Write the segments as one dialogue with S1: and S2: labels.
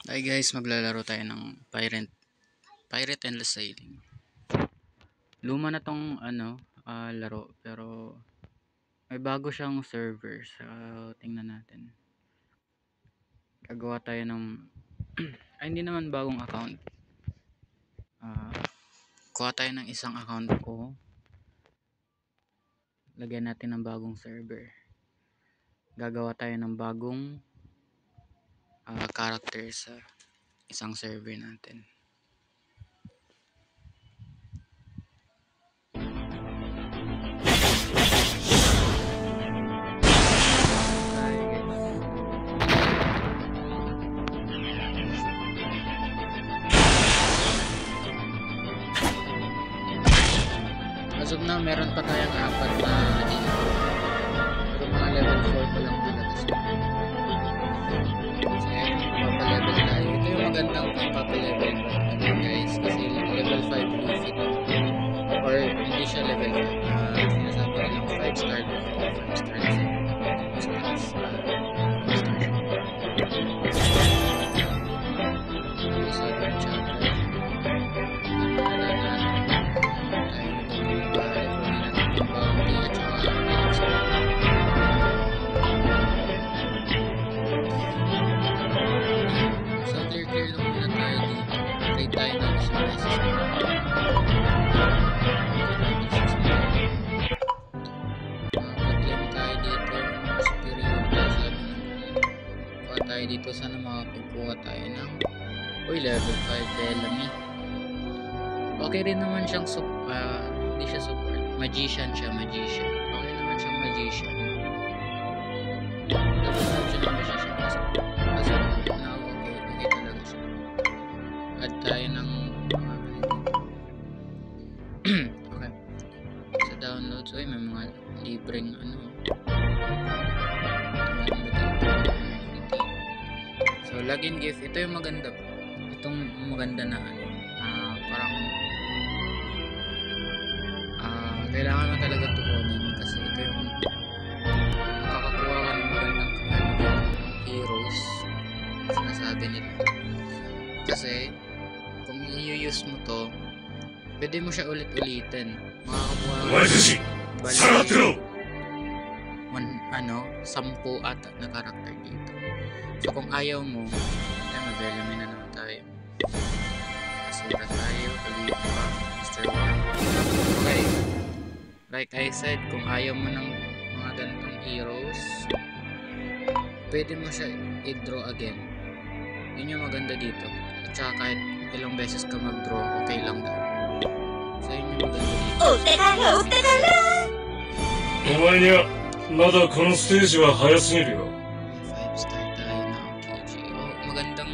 S1: Hi guys, maglalaro tayo ng Pirate Endless Sailing. Luma na tong laro, pero may bago siyang server. So, tingnan natin. Gagawa tayo ng hindi naman bagong account. Kuha tayo ng isang account ko. Lagyan natin ng bagong server. Gagawa tayo ng bagong character sa isang server natin. As of now, meron pa tayong apat na pero mga level 4 pa lang talaga sila. So yan, papalevel tayo. Ito yung magandang papalevel pa guys, kasi level 5 Luffy to. Or hindi siya level 5. Sinasabi nilang 5 star Luffy. 5 star kasi mas taas. 5 star siya. Sabi ng chapter. Wala natin. Dito sana makapagkuha tayo ng level 5 Bellamy. Okay rin naman siyang hindi siya support, magician siya. Okay naman siyang magician. Level 5 siya ng magician kasi now okay talaga siya. Add tayo ng mga ganito. Okay, sa downloads may mga libreng so login gift, ito yung maganda. Itong maganda na parang kailangan mo talaga tukunin kasi ito yung makakakuha ka ng magandang heroes sinasabi nila. Kasi kung i-use mo to, pwede mo siya ulit-ulitin. Makakakuha ka 10 ata na karakter dito. So kung ayaw mo, mag-Bellamy na naman tayo. Kasura tayo, Khalifa, Mr. One. Okay, like I said, kung ayaw mo ng mga ganitong heroes, pwede mo siya i-draw again. Yun yung maganda dito. At saka kahit ilang beses ka mag-draw, okay lang daw. So yun yung maganda dito.
S2: Omae ni wa mada kono stage wa haya sugiru yo.
S1: 5 star tayo na KG. Magandang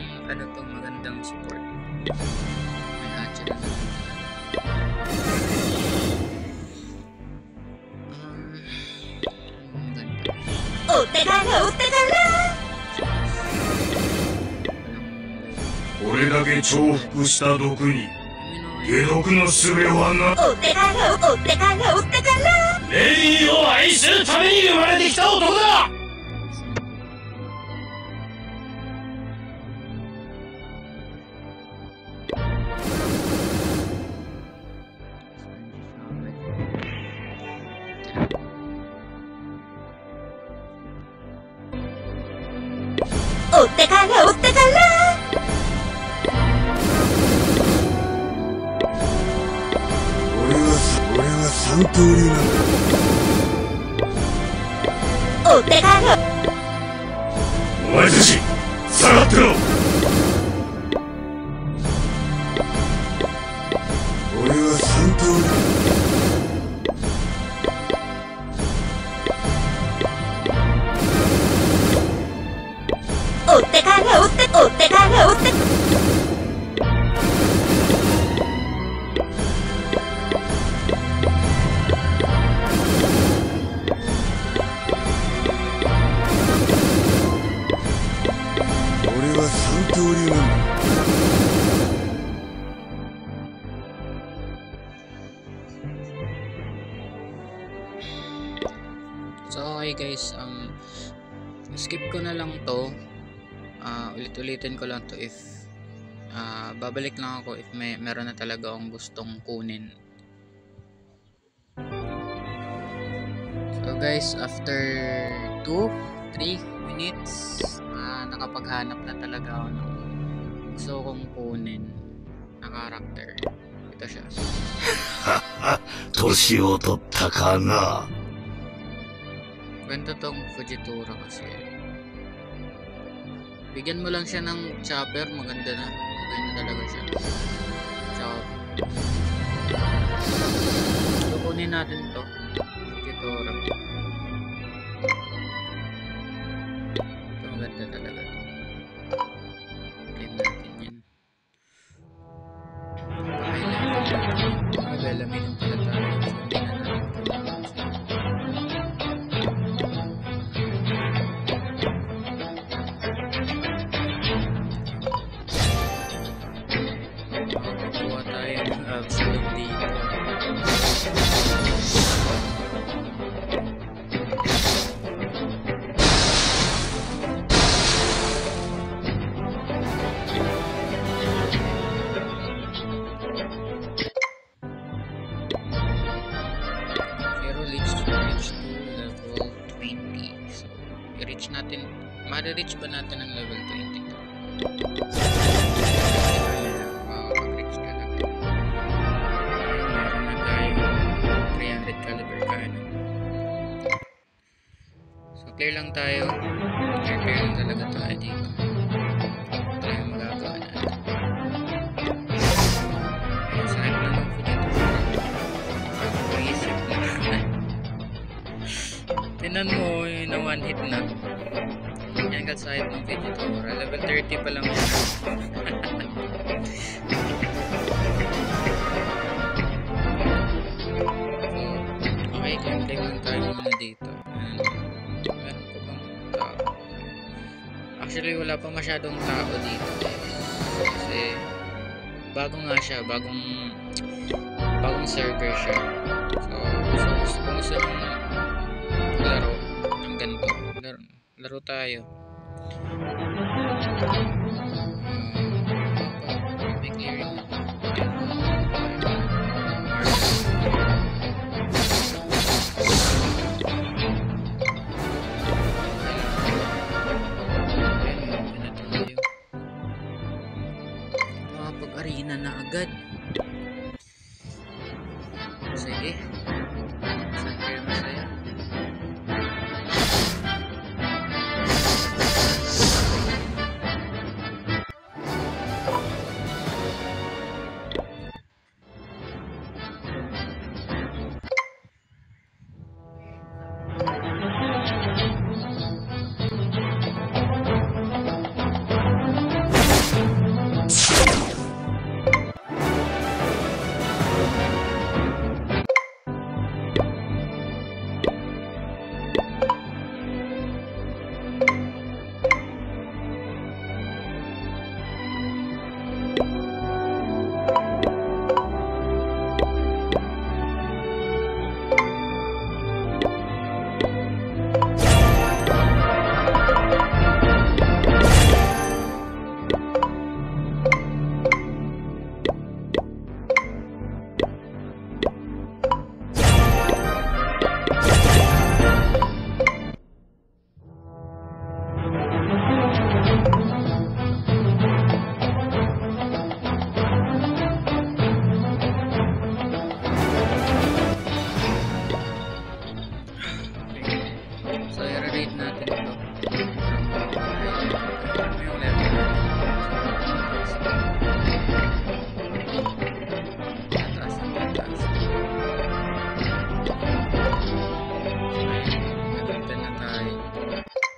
S1: magandang support. May hatchet na naman
S2: Ore dake choufuku shita doku ni gedoku no sube wa naレイを愛するために生まれてきた男だ。3通りなんだ。お前たち下がってろ。俺は3通り。
S1: So okay guys, skip ko na lang to Ulit-ulitin ko lang to if babalik lang ako if meron na talaga akong gustong kunin. So guys, after 2-3 minutes nakapaghanap na talaga ako ng gusto kong kunin na character. Ito siya.
S2: 年を取ったかな。
S1: Ganda tong Fujitora kasi. Bigyan mo lang siya ng chopper, maganda na. Okay na talaga siya. Chopper. So, kunin natin to. Fujitora. Ito maganda talaga to. Claim natin yan. Level din pala tayo. So, hindi na natin kailangan siya. Makakuha tayo ng absolute dito. Ma-reach ba natin ang level 20 to? Mag-reach talaga. Meron na tayo 300 caliber cannon. So clear lang tayo. Clear lang talaga tayo dito. Ito lang yung magagawa natin. Ayun, sakit na lang po dito. Pag-iisip na. Tinan mo yun na one hit na. Yan kasahit ng Fujitora. Level 30 pa lang yan. Okay, claim lang tayo muna dito. Meron pa bang tao? Actually, wala pa masyadong tao dito. Kasi, bago nga siya. Bagong server siya. So kung gusto nyo laro ng ganito, laro tayo. May clearing na. Makapag-arena na agad. Sige. Saan kayo masaya?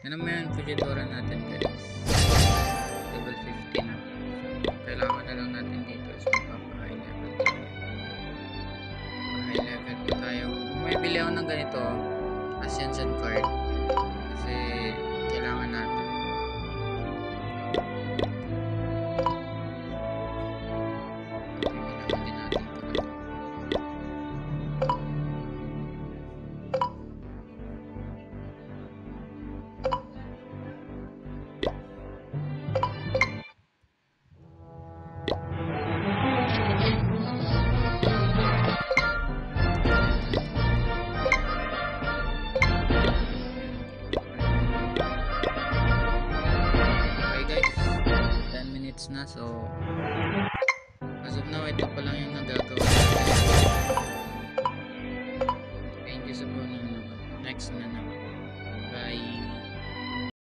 S1: Ano mo yung Fujitora natin guys? Level 50 na. Kailangan na lang natin dito is magpapa-high level tayo. Pa-high level po tayo. May bili ako ng ganito Ascension card. Kasi kailangan natin. Kailangan din natin ito. minutes na. So, as of now, ito pa lang yung nagagawa